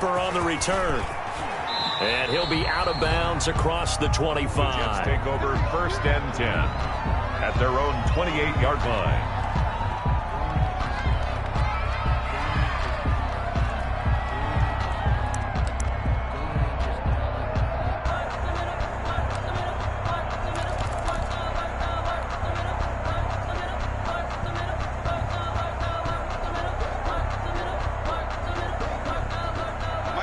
keeper on the return. And he'll be out of bounds across the 25. Jets take over 1st and 10 at their own 28-yard line.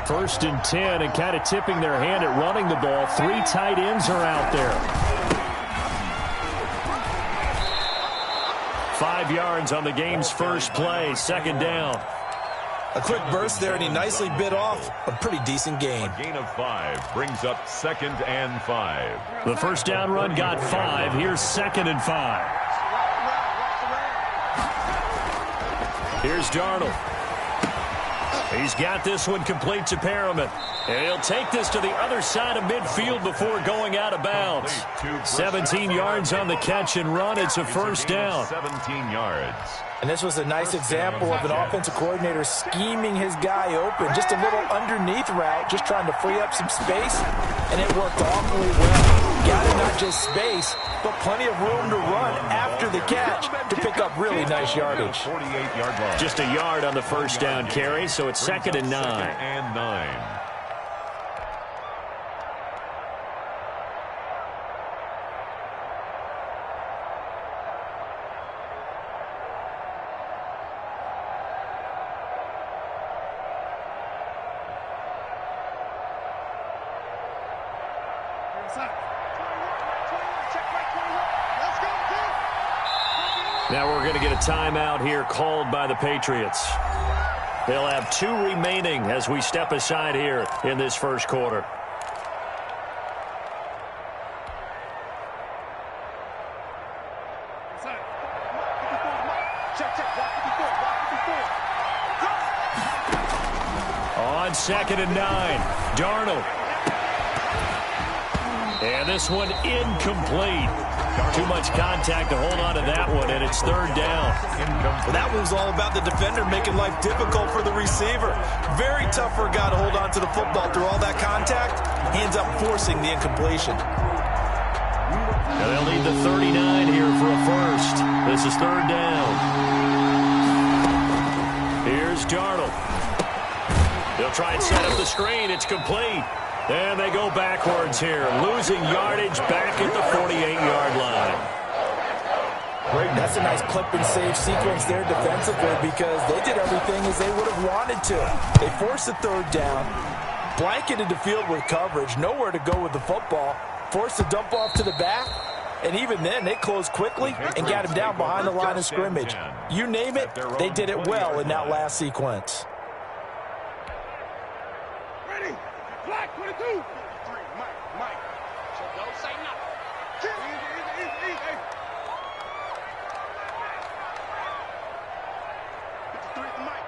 First and 10, and kind of tipping their hand at running the ball. 3 tight ends are out there. 5 yards on the game's first play. 2nd down. A quick burst there, and he nicely bit off a pretty decent gain. A gain of 5 brings up 2nd and 5. The first down run got 5. Here's 2nd and 5. Here's Darnold. He's got this one complete to Perriman. And he'll take this to the other side of midfield before going out of bounds. 17 yards on the catch and run. It's a first down. 17 yards. And this was a nice example of an offensive coordinator scheming his guy open. Just a little underneath route, just trying to free up some space. And it worked awfully well. Got him not just space, but plenty of room to run after the catch to pick up really nice yardage. 48-yard line. Just a yard on the first down carry, so it's 2nd and 9. 2nd and 9. Now we're going to get a timeout here called by the Patriots. They'll have 2 remaining as we step aside here in this first quarter. On 2nd and 9, Darnold. And this one incomplete. Too much contact to hold on to that one, and it's 3rd down. Well, that one was all about the defender making life difficult for the receiver. Very tough for a guy to hold on to the football through all that contact. He ends up forcing the incompletion. Now they'll need the 39 here for a first. This is 3rd down. Here's Darnold. They'll try and set up the screen. It's complete. And they go backwards here, losing yardage back at the 48-yard line. That's a nice clip and save sequence there defensively because they did everything as they would have wanted to. They forced the 3rd down, blanketed the field with coverage, nowhere to go with the football, forced the dump off to the back, and even then they closed quickly and got him down behind the line of scrimmage. You name it, they did it well in that last sequence. Black 22. Mike. So don't say nothing. Easy. 53 to Mike.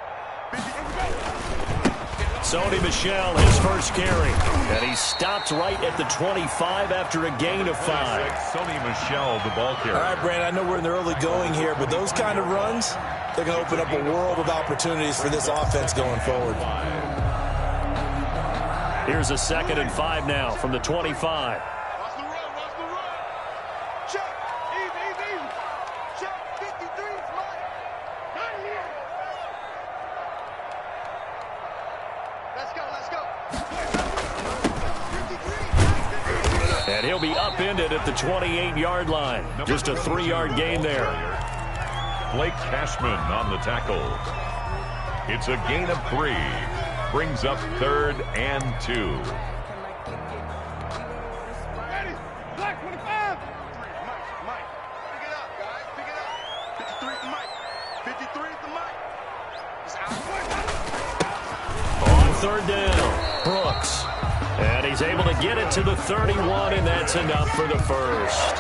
Sony Michel, his first carry. And he stopped right at the 25 after a gain of 5. Sony Michel, the ball carrier. All right, Brandon, I know we're in the early going here, but those kind of runs, they're going to open up a world of opportunities for this offense going forward. Here's a 2nd and 5 now from the 25. Watch the run. Check. Easy. Check. 53 is mine. Not here. Let's go. 53. And he'll be upended at the 28-yard line. Just a 3-yard gain there. Blake Cashman on the tackle. It's a gain of 3. Brings up 3rd and 2. Ready. Black 25. Mike. Pick it up, guys. Pick it up. 53 to Mike. 53 to Mike. It's out. On 3rd down, Brooks. And he's able to get it to the 31, and that's enough for the first.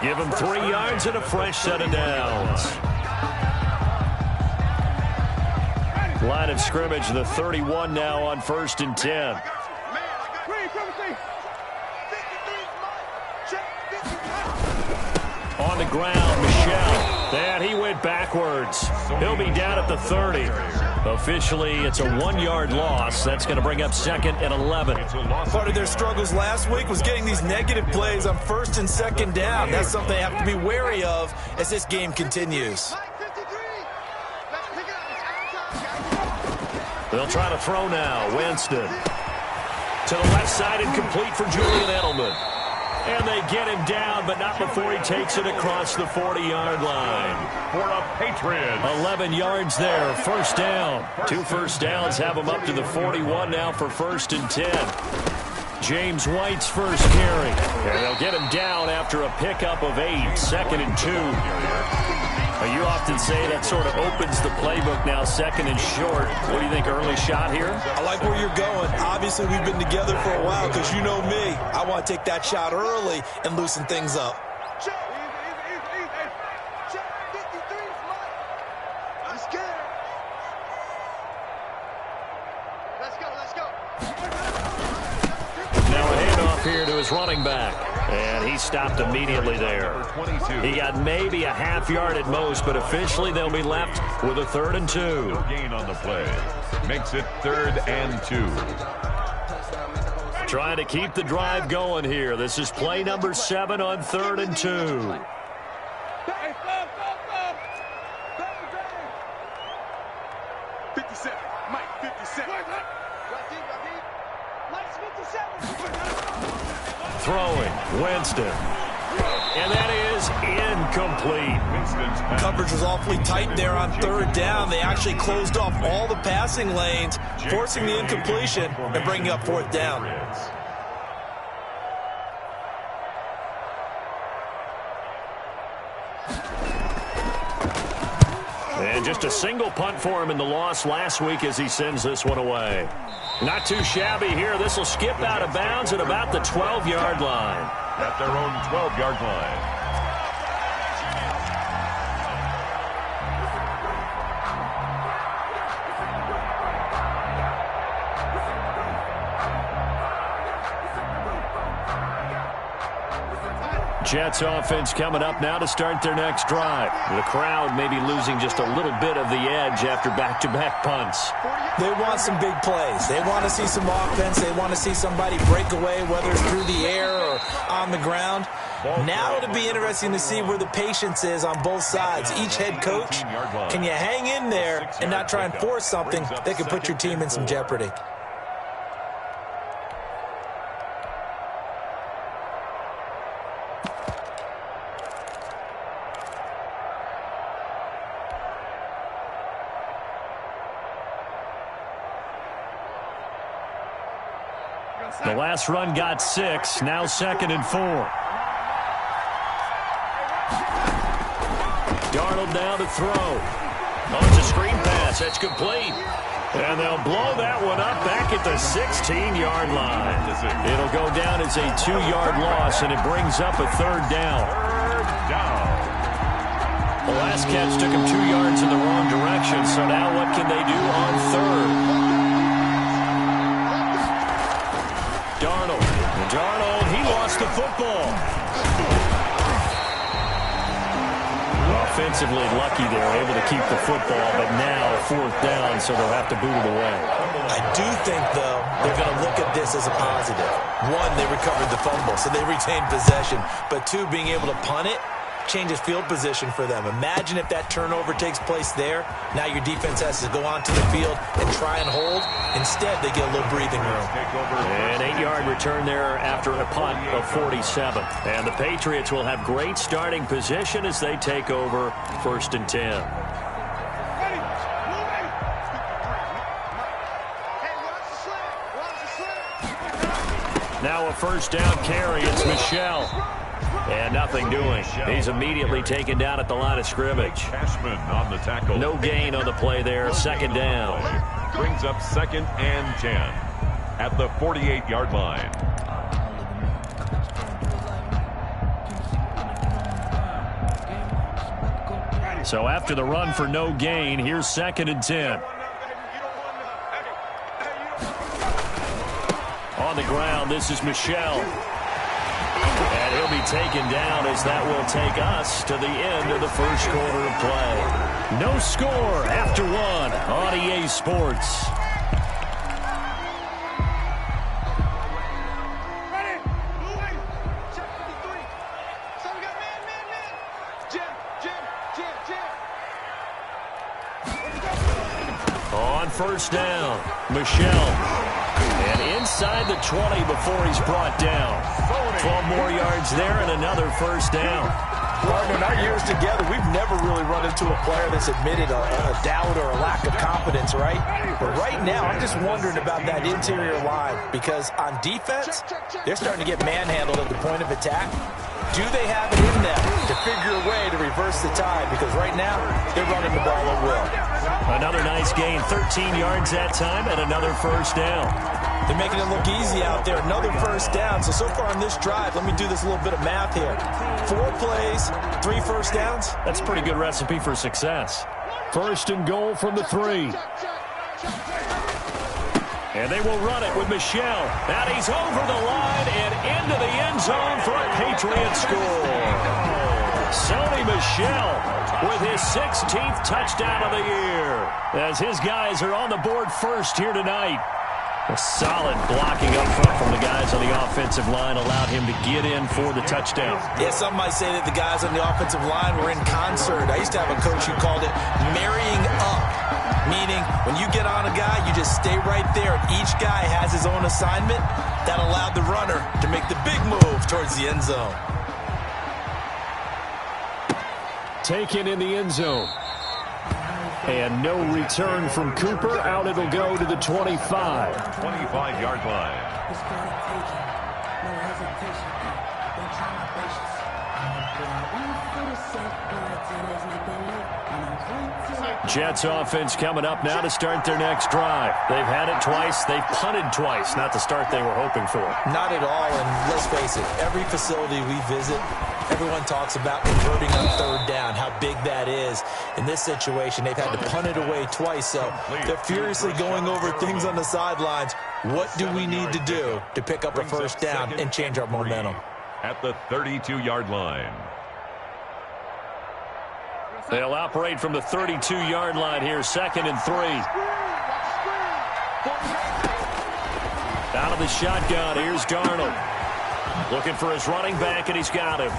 Give him 3 yards and a fresh set of downs. Line of scrimmage, the 31 now on 1st and 10. On the ground, Michel. And he went backwards. He'll be down at the 30. Officially, it's a 1-yard loss. That's going to bring up 2nd and 11. Part of their struggles last week was getting these negative plays on 1st and 2nd down. That's something they have to be wary of as this game continues. They'll try to throw now. Winston. To the left side and complete for Julian Edelman. And they get him down, but not before he takes it across the 40-yard line. For a Patriot. 11 yards there, 1st down. 2 first downs have him up to the 41 now for 1st and 10. James White's first carry. And they'll get him down after a pickup of 8, 2nd and 2. You often say that sort of opens the playbook now, 2nd and short. What do you think, early shot here? I like where you're going. Obviously, we've been together for a while because you know me. I want to take that shot early and loosen things up. Now a handoff here to his running back. And he stopped immediately there. He got maybe a half-yard at most, but officially they'll be left with a 3rd and 2. No gain on the play. Makes it 3rd and 2. Trying to keep the drive going here. This is play number 7 on 3rd and 2. 57. Mike, 57. Throwing, Winston. And that is incomplete. Coverage was awfully tight there on 3rd down. They actually closed off all the passing lanes, forcing the incompletion and bringing up 4th down. And just a single punt for him in the loss last week as he sends this one away. Not too shabby here. This will skip out of bounds at about the 12-yard line. At their own 12-yard line. Jets offense coming up now to start their next drive. The crowd may be losing just a little bit of the edge after back-to-back punts. They want some big plays. They want to see some offense. They want to see somebody break away, whether it's through the air or on the ground. Now it'll be interesting to see where the patience is on both sides. Each head coach, can you hang in there and not try and force something that could put your team in some jeopardy? The last run got 6, now 2nd and 4. Darnold down to throw. Oh, it's a screen pass. That's complete. And they'll blow that one up back at the 16-yard line. It'll go down as a 2-yard loss, and it brings up a 3rd down. The last catch took him 2 yards in the wrong direction, so now what can they do on 3rd? Darnold, he lost the football. Offensively lucky they're able to keep the football, but now 4th down, so they'll have to boot it away. I do think, though, they're going to look at this as a positive. 1, they recovered the fumble, so they retained possession. But 2, being able to punt it changes field position for them. Imagine if that turnover takes place there. Now your defense has to go onto the field and try and hold. Instead, they get a little breathing room. An 8-yard return there after a punt of 47. And the Patriots will have great starting position as they take over 1st and 10. Now a 1st down carry. It's Michel. And nothing doing. He's immediately taken down at the line of scrimmage. Cashman on the tackle. No gain on the play there. 2nd down. Brings up 2nd and 10 at the 48-yard line. So after the run for no gain, here's 2nd and 10. On the ground, this is Michel. And he'll be be taken down, as that will take us to the end of the first quarter of play. No score after one on EA Sports. On first down, Michelle. And inside the 20 before he's brought down. 12 more yards there and another first down. Partner, in our years together, we've never really run into a player that's admitted a doubt or a lack of confidence, right? But right now, I'm just wondering about that interior line, because on defense, they're starting to get manhandled at the point of attack. Do they have it in them to figure a way to reverse the tide? Because right now, they're running the ball at will. Another nice gain, 13 yards that time, and another first down. They're making it look easy out there. Another first down. So far on this drive, let me do this little bit of math here. 4 plays, 3 first downs. That's a pretty good recipe for success. First and goal from the 3. And they will run it with Michelle. And he's over the line and into the end zone for a Patriot score. Sony Michel with his 16th touchdown of the year, as his guys are on the board first here tonight. A solid blocking up front from the guys on the offensive line allowed him to get in for the touchdown. Yeah, some might say that the guys on the offensive line were in concert. I used to have a coach who called it marrying up, meaning when you get on a guy, you just stay right there, and each guy has his own assignment. That allowed the runner to make the big move towards the end zone. Taken in the end zone. And no return from Cooper. Out it'll go to the 25. 25-yard line. Jets offense coming up now to start their next drive. They've had it twice. They've punted twice. Not the start they were hoping for. Not at all, and let's face it, every facility we visit, everyone talks about converting on third down, how big that is. In this situation, they've had to punt it away twice, so they're furiously going over things on the sidelines. What do we need to do to pick up a first down and change our momentum? At the 32-yard line. They'll operate from the 32-yard line here, 2nd and 3. Out of the shotgun, here's Darnold. Looking for his running back, and he's got him.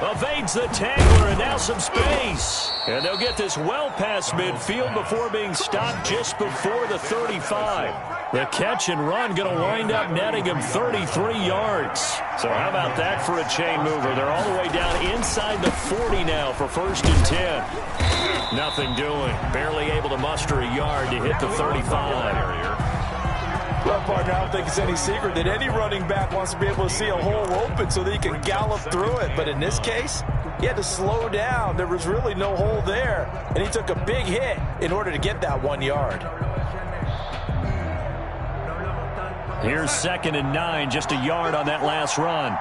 Evades the tackler, and now some space. And they'll get this well past midfield before being stopped just before the 35. The catch and run going to wind up netting him 33 yards. So how about that for a chain mover? They're all the way down inside the 40 now for 1st and 10. Nothing doing. Barely able to muster a yard to hit the 35. Well, partner, I don't think it's any secret that any running back wants to be able to see a hole open so that he can gallop through it. But in this case, he had to slow down. There was really no hole there, and he took a big hit in order to get that 1 yard. Here's 2nd and 9, just a yard on that last run.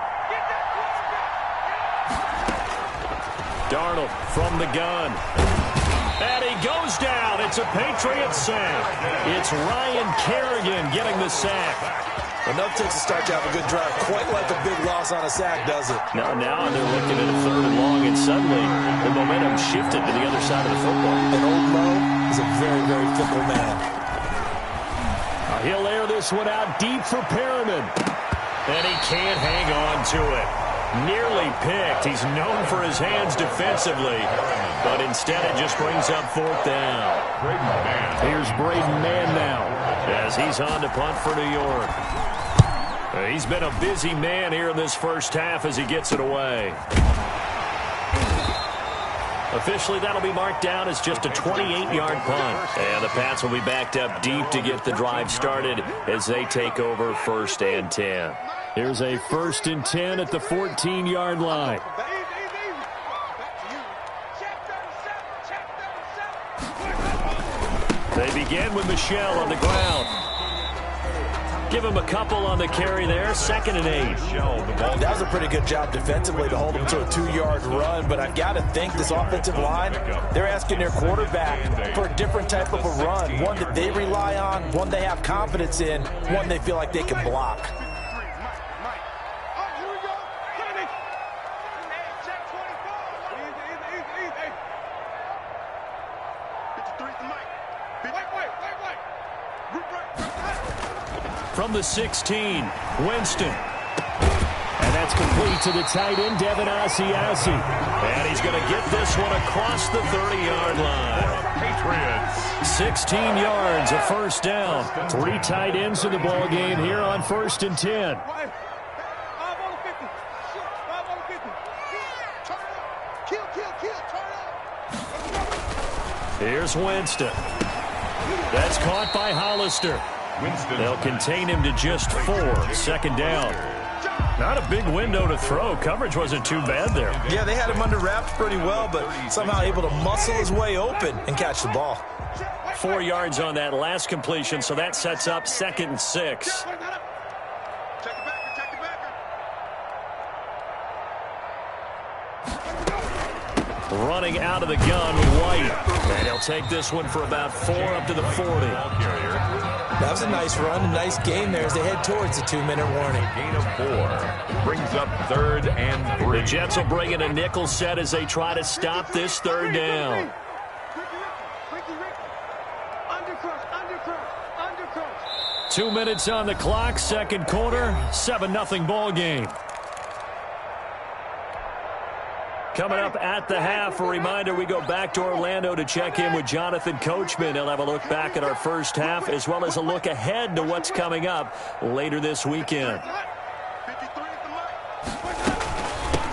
Darnold from the gun. And he goes down. It's a Patriot sack. It's Ryan Kerrigan getting the sack. Enough takes to start to have a good drive. Quite like a big loss on a sack, does it? Now they're looking at a 3rd and long, and suddenly the momentum shifted to the other side of the football. And old Mo is a very, very fickle man. He'll air this one out deep for Perriman. And he can't hang on to it. Nearly picked. He's known for his hands defensively, but instead it just brings up 4th down. Here's Braden Mann now as he's on to punt for New York. He's been a busy man here in this first half as he gets it away. Officially, that'll be marked down as just a 28-yard punt. And the Pats will be backed up deep to get the drive started as they take over 1st and 10. Here's a 1st and 10 at the 14-yard line. They begin with Michelle on the ground. Give him a couple on the carry there. 2nd and 8. That was a pretty good job defensively to hold him to a 2-yard run, but I've got to think this offensive line, they're asking their quarterback for a different type of a run, one that they rely on, one they have confidence in, one they feel like they can block. from the 16. Winston. And that's complete to the tight end, Devin Asiasi. And he's going to get this one across the 30-yard line. Patriots. 16 yards, a first down. 3 tight ends in the ball game here on 1st and 10. Here's Winston. That's caught by Hollister. They'll contain him to just 4. 2nd down. Not a big window to throw. Coverage wasn't too bad there. Yeah, they had him under wraps pretty well, but somehow able to muscle his way open and catch the ball. 4 yards on that last completion, so that sets up 2nd and 6. Running out of the gun with White. And he'll take this one for about 4 up to the 40. That was a nice run, a nice gain there as they head towards the 2-minute warning. Gain of 4 brings up 3rd and 3. The Jets will bring in a nickel set as they try to stop this 3rd down. 2 minutes on the clock, 2nd quarter, 7-0 ball game. Coming up at the half, a reminder, we go back to Orlando to check in with Jonathan Coachman. He'll have a look back at our first half as well as a look ahead to what's coming up later this weekend.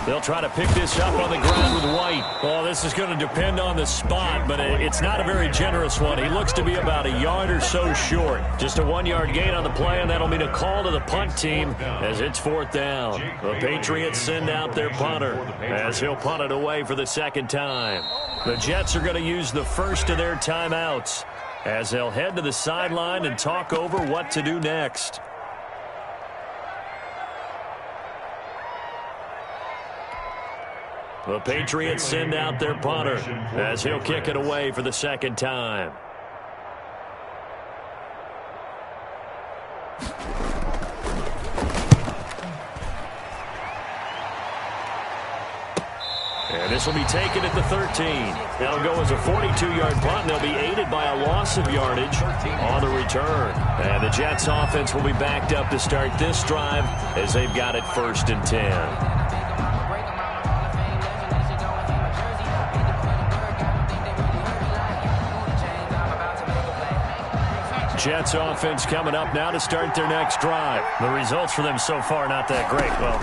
They'll try to pick this up on the ground with White. Well, this is going to depend on the spot, but it's not a very generous one. He looks to be about a yard or so short. Just a 1-yard gain on the play, and that'll mean a call to the punt team as it's 4th down. The Patriots send out their punter as he'll punt it away for the 2nd time. The Jets are going to use the first of their timeouts as they'll head to the sideline and talk over what to do next. The Patriots send out their punter as he'll kick it away for the 2nd time. And this will be taken at the 13. That'll go as a 42-yard punt, and they'll be aided by a loss of yardage on the return. And the Jets offense will be backed up to start this drive as they've got it 1st and 10. Jets offense coming up now to start their next drive. The results for them so far not that great. Well,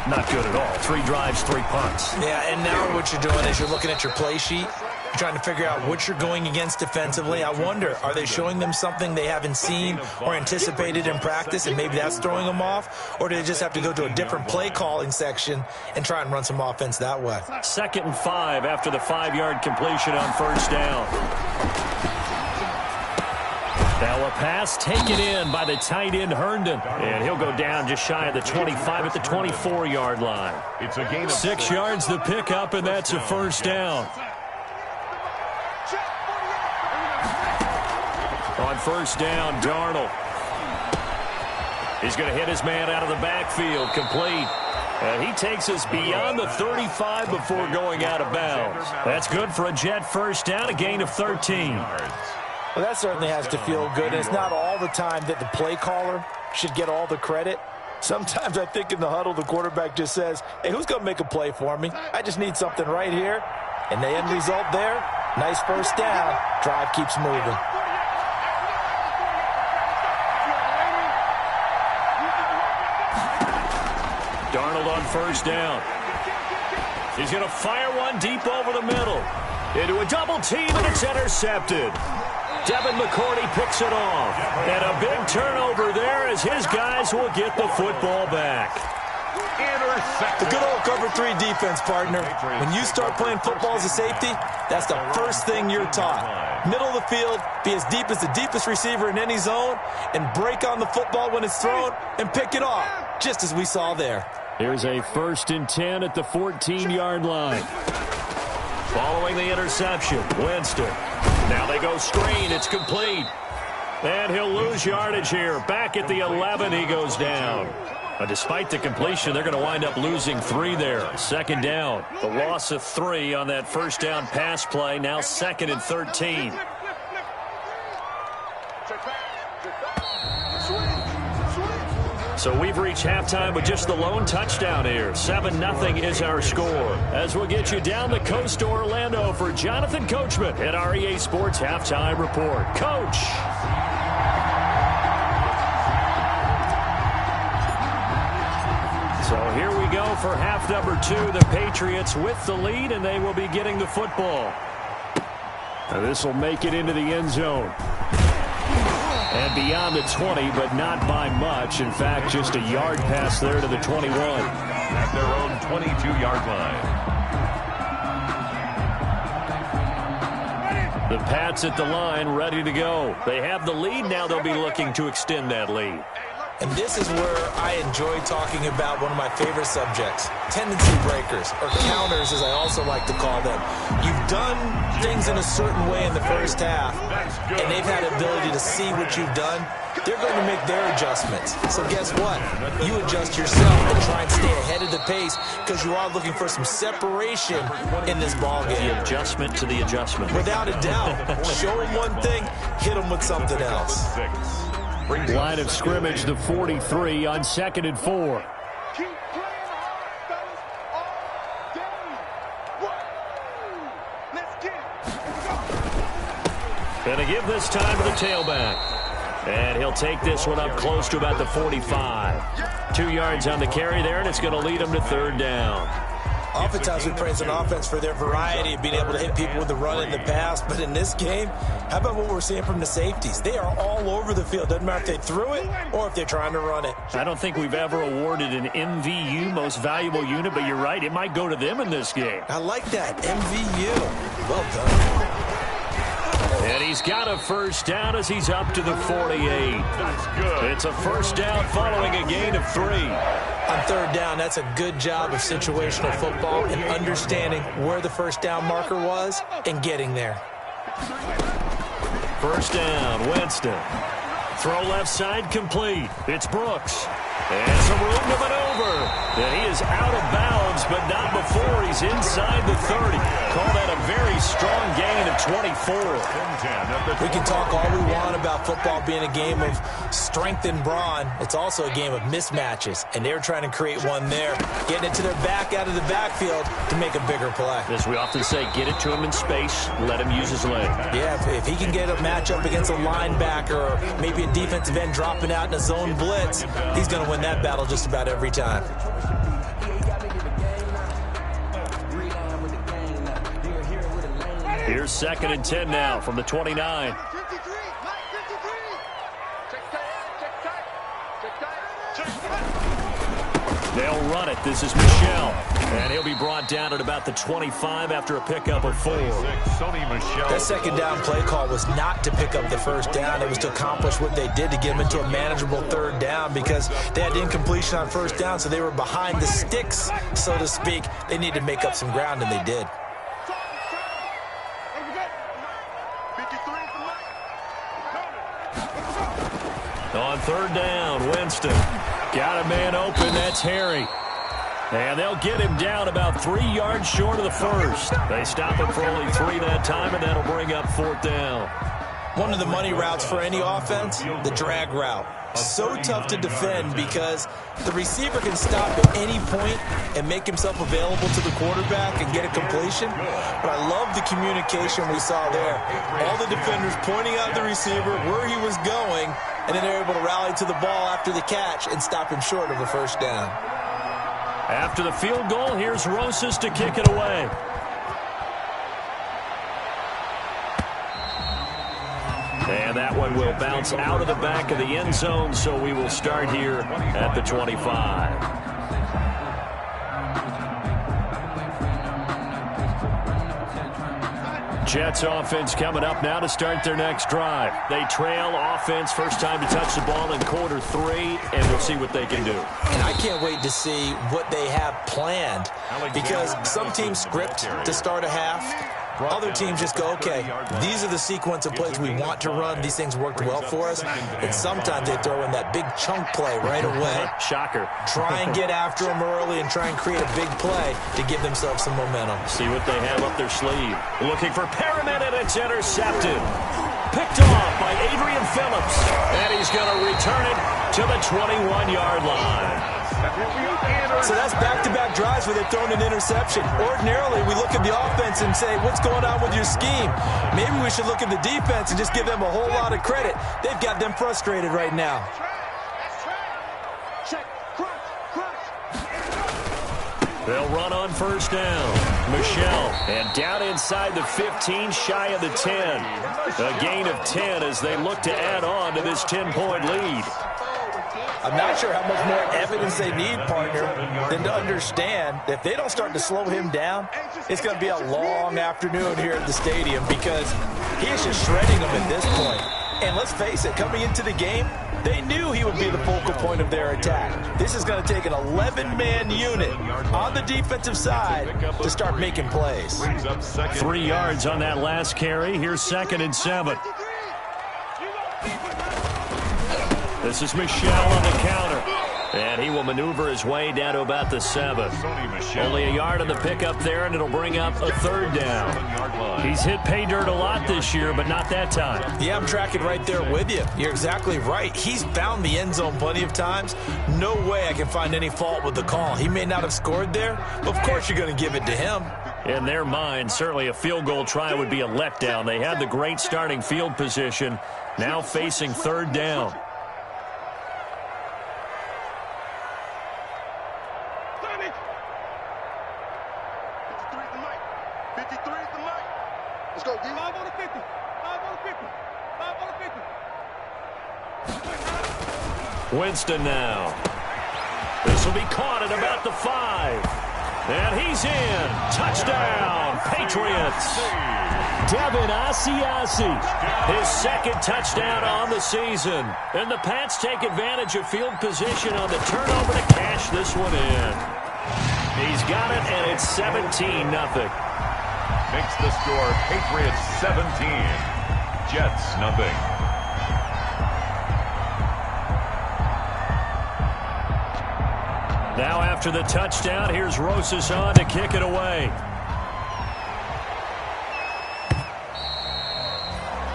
not good at all. 3 drives, 3 punts. Yeah, and now what you're doing is you're looking at your play sheet. You're trying to figure out what you're going against defensively. I wonder, are they showing them something they haven't seen or anticipated in practice, and maybe that's throwing them off? Or do they just have to go to a different play calling section and try and run some offense that way? 2nd and 5 after the 5-yard completion on 1st down. Now a pass taken in by the tight end Herndon. And he'll go down just shy of the 25 at the 24-yard line. It's a gain of 6 yards the pickup, and that's a 1st down. On 1st down, Darnold. He's going to hit his man out of the backfield, complete. And he takes us beyond the 35 before going out of bounds. That's good for a Jet 1st down, a gain of 13. Well, that certainly has to feel good. And it's not all the time that the play caller should get all the credit. Sometimes I think in the huddle, the quarterback just says, hey, who's going to make a play for me? I just need something right here. And the end result there, nice 1st down. Drive keeps moving. Darnold on 1st down. He's going to fire one deep over the middle. Into a double team, and it's intercepted. Devin McCourty picks it off. And a big turnover there as his guys will get the football back. The good old cover 3 defense, partner. When you start playing football as a safety, that's the first thing you're taught. Middle of the field, be as deep as the deepest receiver in any zone, and break on the football when it's thrown and pick it off, just as we saw there. Here's a 1st and 10 at the 14-yard line. Following the interception, Winston. Now they go screen. It's complete. And he'll lose yardage here. Back at the 11, he goes down. Despite the completion, they're going to wind up losing 3 there. 2nd down. The loss of 3 on that 1st down pass play. Now 2nd and 13. So we've reached halftime with just the lone touchdown here. 7-0 is our score. As we'll get you down the coast to Orlando for Jonathan Coachman at our EA Sports Halftime Report. Coach. So here we go for half number 2. The Patriots with the lead, and they will be getting the football. Now this will make it into the end zone. And beyond the 20, but not by much. In fact, just a yard pass there to the 21. At their own 22-yard line. The Pats at the line, ready to go. They have the lead. Now they'll be looking to extend that lead. And this is where I enjoy talking about one of my favorite subjects, tendency breakers, or counters as I also like to call them. You've done things in a certain way in the first half, and they've had the ability to see what you've done. They're going to make their adjustments. So guess what? You adjust yourself and try and stay ahead of the pace because you are looking for some separation in this ballgame. The adjustment to the adjustment. Without a doubt. Show them one thing, hit them with something else. Line of scrimmage, the 43 on 2nd and 4. Keep playing hard, fellas, all day. Woo! Let's get it. Going to give this time to the tailback. And he'll take this one up close to about the 45. 2 yards on the carry there, and it's going to lead him to 3rd down. Oftentimes we praise an offense for their variety of being able to hit people with the run in the pass. But in this game, how about what we're seeing from the safeties? They are all over the field. Doesn't matter if they threw it or if they're trying to run it. I don't think we've ever awarded an MVU, most valuable unit, but you're right. It might go to them in this game. I like that. MVU. Well done. And he's got a 1st down as he's up to the 48. That's good. It's a 1st down following a gain of 3. On 3rd down, that's a good job of situational football and understanding where the 1st down marker was and getting there. 1st down, Winston. Throw left side complete. It's Brooks. And some room to maneuver. And he is out of bounds, but not before he's inside the 30. Call that a very strong gain of 24. We can talk all we want about football being a game of strength and brawn. It's also a game of mismatches, and they're trying to create one there, getting it to their back out of the backfield to make a bigger play. As we often say, get it to him in space, let him use his leg. Yeah, if he can get a matchup against a linebacker or maybe a defensive end dropping out in a zone blitz, he's going to win that battle just about every time. Here's 2nd and 10 now from the 29. They'll run it. This is Michel. And he'll be brought down at about the 25 after a pickup of 4. That 2nd down play call was not to pick up the 1st down. It was to accomplish what they did to get them into a manageable 3rd down because they had incompletion on 1st down, so they were behind the sticks, so to speak. They needed to make up some ground, and they did. On 3rd down, Winston. Got a man open. That's Harry. And they'll get him down about 3 yards short of the 1st. They stop him for only 3 that time, and that'll bring up 4th down. One of the money routes for any offense, the drag route. So tough to defend because the receiver can stop at any point and make himself available to the quarterback and get a completion. But I love the communication we saw there. All the defenders pointing out the receiver, where he was going, and then they're able to rally to the ball after the catch and stop him short of a 1st down. After the field goal, here's Rosas to kick it away. And that one will bounce out of the back of the end zone, so we will start here at the 25. Jets offense coming up now to start their next drive. They trail offense, first time to touch the ball in quarter 3, and we'll see what they can do. And I can't wait to see what they have planned because some teams script to start a half. Other teams just go, okay, these are the sequence of plays we want to run. These things worked well for us. And sometimes they throw in that big chunk play right away. Shocker. Try and get after them early and try and create a big play to give themselves some momentum. See what they have up their sleeve. Looking for Perriman, and it's intercepted. Picked off by Adrian Phillips. And he's going to return it to the 21-yard line. So that's back-to-back drives where they've thrown an interception. Ordinarily, we look at the offense and say, what's going on with your scheme? Maybe we should look at the defense and just give them a whole lot of credit. They've got them frustrated right now. They'll run on first down. Michelle, and down inside the 15, shy of the 10. A gain of 10 as they look to add on to this 10-point lead. I'm not sure how much more evidence they need, partner, than to understand that if they don't start to slow him down, it's going to be a long afternoon here at the stadium because he is just shredding them at this point. And let's face it, coming into the game, they knew he would be the focal point of their attack. This is going to take an 11-man unit on the defensive side to start making plays. 3 yards on that last carry. Here's 2nd and 7. This is Michelle on the counter. And he will maneuver his way down to about the 7. Only a yard on the pickup there, and it'll bring up a 3rd down. He's hit pay dirt a lot this year, but not that time. Yeah, I'm tracking right there with you. You're exactly right. He's found the end zone plenty of times. No way I can find any fault with the call. He may not have scored there, but of course you're going to give it to him. In their mind, certainly a field goal try would be a letdown. They had the great starting field position, now facing 3rd down. Winston now. This will be caught at about the 5. And he's in. Touchdown, Patriots. Devin Asiasi, his 2nd touchdown on the season. And the Pats take advantage of field position on the turnover to cash this one in. He's got it, and it's 17-0. Makes the score Patriots 17, Jets nothing. Now after the touchdown, here's Rosas on to kick it away.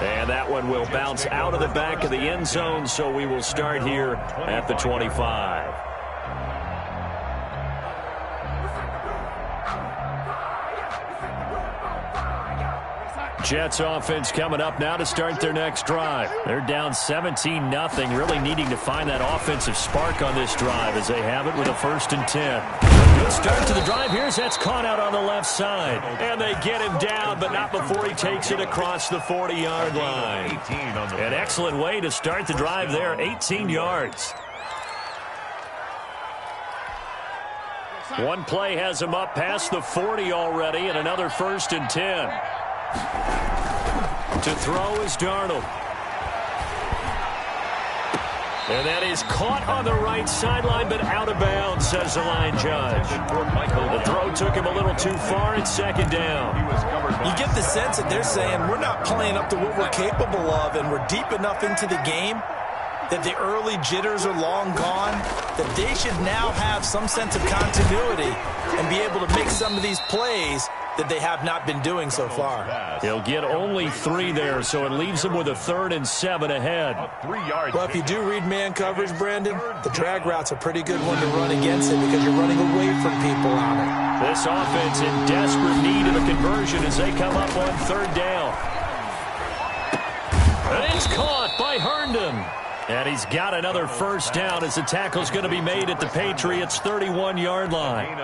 And that one will bounce out of the back of the end zone, so we will start here at the 25. Jets offense coming up now to start their next drive. They're down 17-0, really needing to find that offensive spark on this drive as they have it with a 1st and 10. Good start to the drive. Here's that's caught out on the left side. And they get him down, but not before he takes it across the 40-yard line. An excellent way to start the drive there, 18 yards. One play has him up past the 40 already, and another 1st and 10. To throw is Darnold. And that is caught on the right sideline, but out of bounds, says the line judge. The throw took him a little too far, and 2nd down. You get the sense that they're saying we're not playing up to what we're capable of, and we're deep enough into the game that the early jitters are long gone, that they should now have some sense of continuity and be able to make some of these plays that they have not been doing so far. He'll get only 3 there, so it leaves him with a 3rd and 7 ahead. Well, if you do read man coverage, Brandon, the drag route's a pretty good one to run against it because you're running away from people on it. This offense in desperate need of a conversion as they come up on 3rd down. And it's caught by Herndon. And he's got another 1st down as the tackle's going to be made at the Patriots' 31-yard line.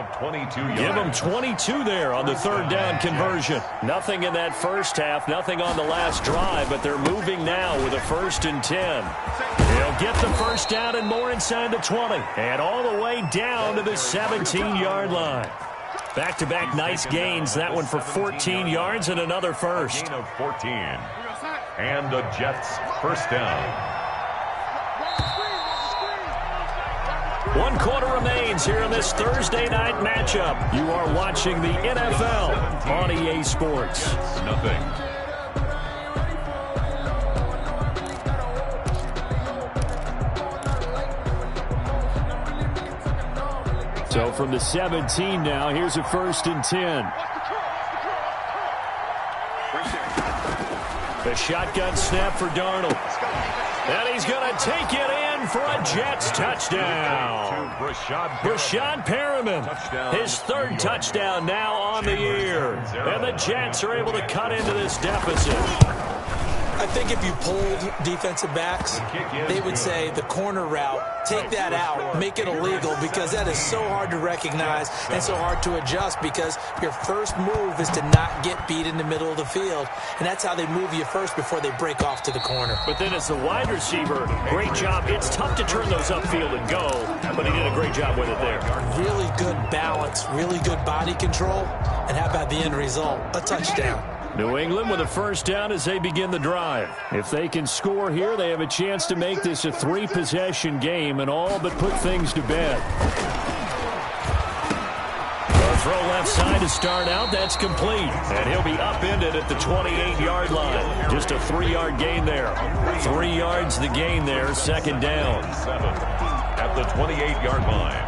Give them 22 there on the 3rd down conversion. Nothing in that first half, nothing on the last drive, but they're moving now with a 1st and 10. He'll get the 1st down and more inside the 20. And all the way down to the 17-yard line. Back-to-back nice gains. That one for 14 yards and another 1st. Gain of 14. And the Jets' 1st down. 1 quarter remains here in this Thursday night matchup. You are watching the NFL on EA Sports. Nothing. So from the 17 now, here's a 1st and 10. The shotgun snap for Darnold. And he's going to take it in for a Jets touchdown. Brashad Perriman, his third touchdown now on the year. And the Jets are able to cut into this deficit. I think if you polled defensive backs, they would say the corner route, take that out, make it illegal, because that is so hard to recognize and so hard to adjust, because your first move is to not get beat in the middle of the field. And that's how they move you first before they break off to the corner. But then as the wide receiver, great job. It's tough to turn those upfield and go, but he did a great job with it there. Really good balance, really good body control. And how about the end result? A touchdown. New England with a first down as they begin the drive. If they can score here, they have a chance to make this a 3-possession game and all but put things to bed. A throw left side to start out. That's complete. And he'll be upended at the 28-yard line. Just a 3-yard gain there. 3 yards the gain there. Second down. At the 28-yard line.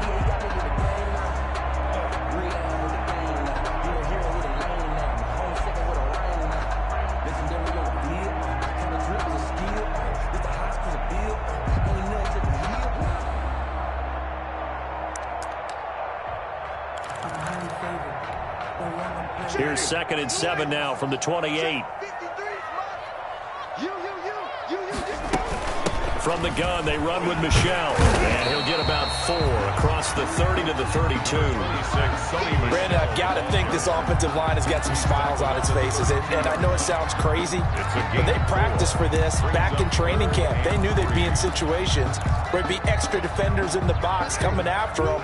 Here's 2nd and 7 now from the 28. From the gun, they run with Michelle. And he'll get about 4 across the 30 to the 32. Brandon, I've got to think this offensive line has got some smiles on its faces. And I know it sounds crazy, but they practiced for this back in training camp. They knew they'd be in situations where there'd be extra defenders in the box coming after them,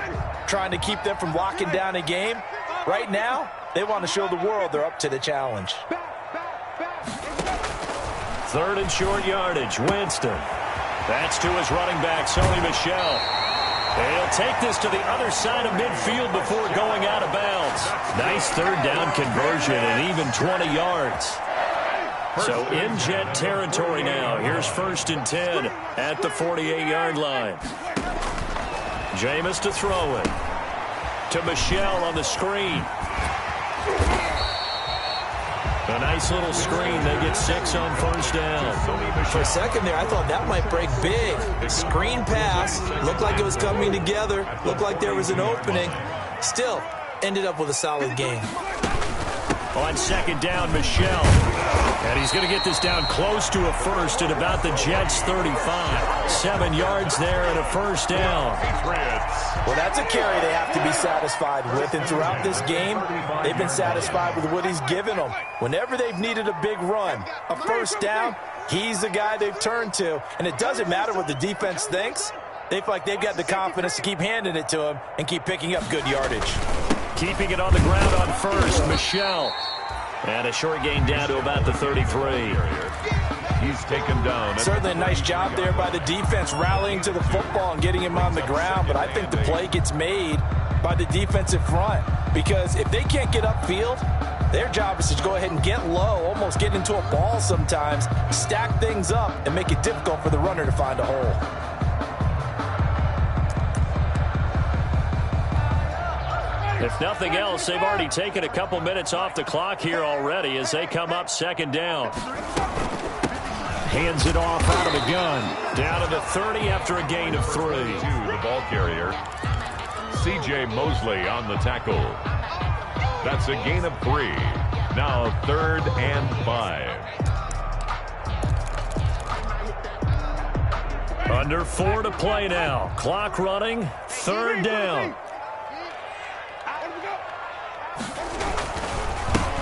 trying to keep them from locking down a game. Right now, they want to show the world they're up to the challenge. 3rd and short yardage. Winston. That's to his running back, Sony Michel. He'll take this to the other side of midfield before going out of bounds. Nice 3rd down conversion and even 20 yards. So in Jet territory now. Here's 1st and 10 at the 48-yard line. Jameis to throw it. To Michel on the screen. A nice little screen. They get 6 on 1st down. For a second there, I thought that might break big. Screen pass. Looked like it was coming together. Looked like there was an opening. Still, ended up with a solid game. On 2nd down, Michel. And he's going to get this down close to a first at about the Jets' 35. 7 yards there and a 1st down. Well, that's a carry they have to be satisfied with. And throughout this game, they've been satisfied with what he's given them. Whenever they've needed a big run, a 1st down, he's the guy they've turned to. And it doesn't matter what the defense thinks. They feel like they've got the confidence to keep handing it to him and keep picking up good yardage. Keeping it on the ground on 1st, Michel. And a short gain down to about the 33. He's taken down. Certainly a nice job there by the defense rallying to the football and getting him on the ground. But I think the play gets made by the defensive front. Because if they can't get upfield, their job is to go ahead and get low, almost get into a ball sometimes, stack things up, and make it difficult for the runner to find a hole. If nothing else, they've already taken a couple minutes off the clock here already as they come up 2nd down. Hands it off out of the gun. Down to the 30 after a gain of 3. To the ball carrier, C.J. Mosley on the tackle. That's a gain of 3. Now 3rd and 5. Under 4 to play now. Clock running. 3rd down.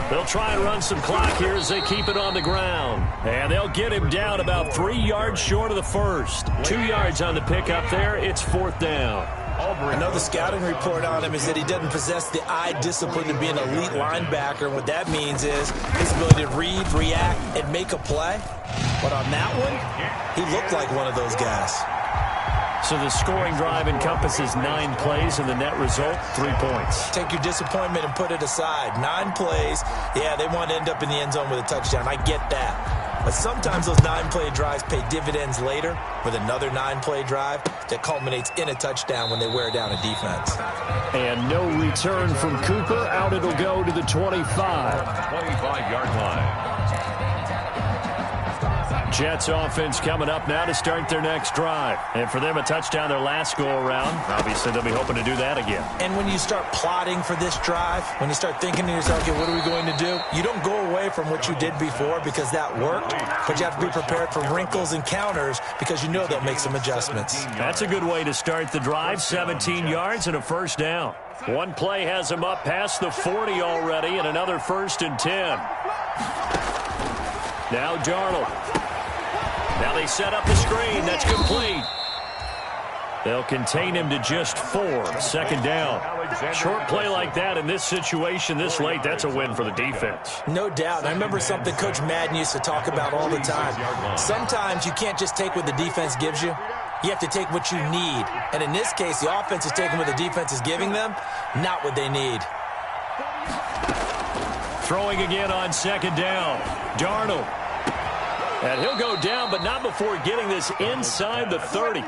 They'll try and run some clock here as they keep it on the ground. And they'll get him down about 3 yards short of the first. 2 yards on the pickup there. It's 4th down. I know the scouting report on him is that he doesn't possess the eye discipline to be an elite linebacker. What that means is his ability to read, react, and make a play. But on that one, he looked like one of those guys. So the scoring drive encompasses 9 plays, and the net result, 3 points. Take your disappointment and put it aside. 9 plays, yeah, they want to end up in the end zone with a touchdown. I get that. But sometimes those 9-play drives pay dividends later with another 9-play drive that culminates in a touchdown when they wear down a defense. And no return from Cooper. Out it'll go to the 25. 25-yard line. Jets offense coming up now to start their next drive. And for them, a touchdown their last go-around. Obviously, they'll be hoping to do that again. And when you start plotting for this drive, when you start thinking to yourself, okay, what are we going to do? You don't go away from what you did before because that worked, but you have to be prepared for wrinkles and counters because you know they'll make some adjustments. That's a good way to start the drive. 17 yards and a first down. One play has them up past the 40 already, and another 1st and 10. Now Darnold. Now they set up the screen. That's complete. They'll contain him to just 4. 2nd down. Short play like that in this situation this late, that's a win for the defense. No doubt. I remember something Coach Madden used to talk about all the time. Sometimes you can't just take what the defense gives you. You have to take what you need. And in this case, the offense is taking what the defense is giving them, not what they need. Throwing again on 2nd down. Darnold. And he'll go down, but not before getting this inside the 30.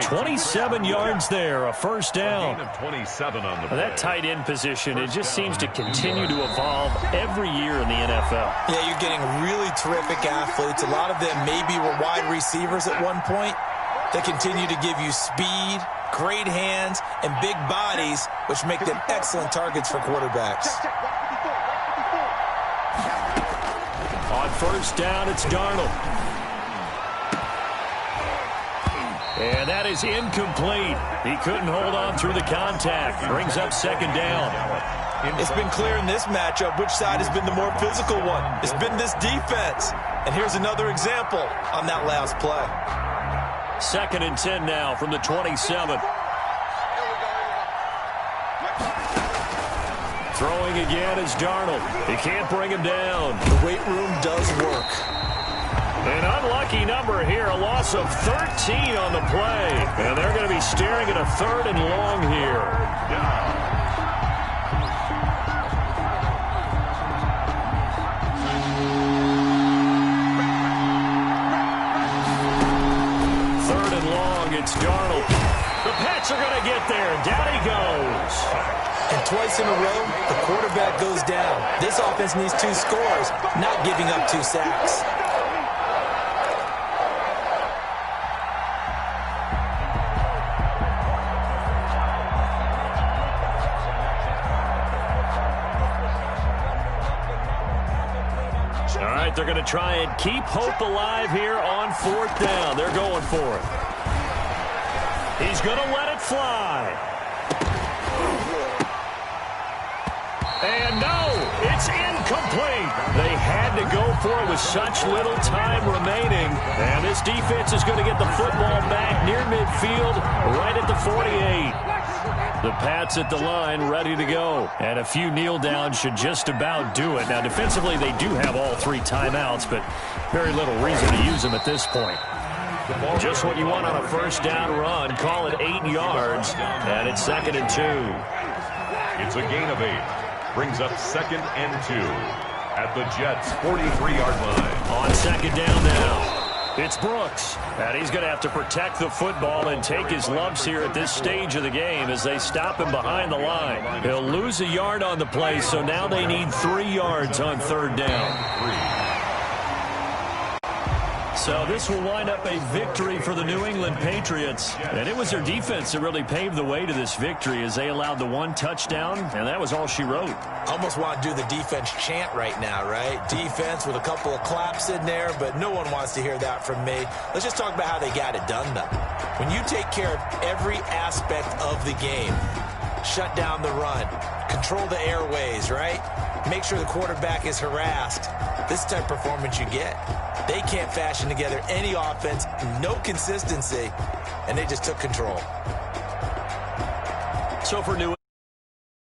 27 yards there, a first down. 27 on the play. That tight end position, it just seems to continue to evolve every year in the NFL. Yeah, you're getting really terrific athletes. A lot of them maybe were wide receivers at one point. They continue to give you speed, great hands, and big bodies, which make them excellent targets for quarterbacks. On 1st down, it's Darnold. And that is incomplete. He couldn't hold on through the contact. Brings up 2nd down. It's been clear in this matchup which side has been the more physical one. It's been this defense. And here's another example on that last play. 2nd and 10 now from the 27. Throwing again is Darnold. He can't bring him down. The weight room does work. An unlucky number here, a loss of 13 on the play. And they're going to be staring at a 3rd and long here. It's Darnold. The Pats are going to get there. Down he goes. And twice in a row, the quarterback goes down. This offense needs 2 scores, not giving up 2 sacks. All right, they're going to try and keep hope alive here on 4th down. They're going for it. He's going to let it fly. And no, it's incomplete. They had to go for it with such little time remaining. And this defense is going to get the football back near midfield, right at the 48. The Pats at the line, ready to go. And a few kneel downs should just about do it. Now, defensively, they do have all 3 timeouts, but very little reason to use them at this point. Just what you want on a 1st down run. Call it 8 yards, and it's 2nd and 2. It's a gain of 8. Brings up 2nd and 2 at the Jets' 43-yard line. On 2nd down now, it's Brooks. And he's going to have to protect the football and take his lumps here at this stage of the game as they stop him behind the line. He'll lose a yard on the play, so now they need 3 yards on 3rd down. So this will wind up a victory for the New England Patriots. And it was their defense that really paved the way to this victory as they allowed the 1 touchdown, and that was all she wrote. Almost want to do the defense chant right now, right? Defense with a couple of claps in there, but no one wants to hear that from me. Let's just talk about how they got it done, though. When you take care of every aspect of the game, shut down the run, control the airways, right? Make sure the quarterback is harassed. This is the type of performance you get. They can't fashion together any offense, no consistency, and they just took control. So for New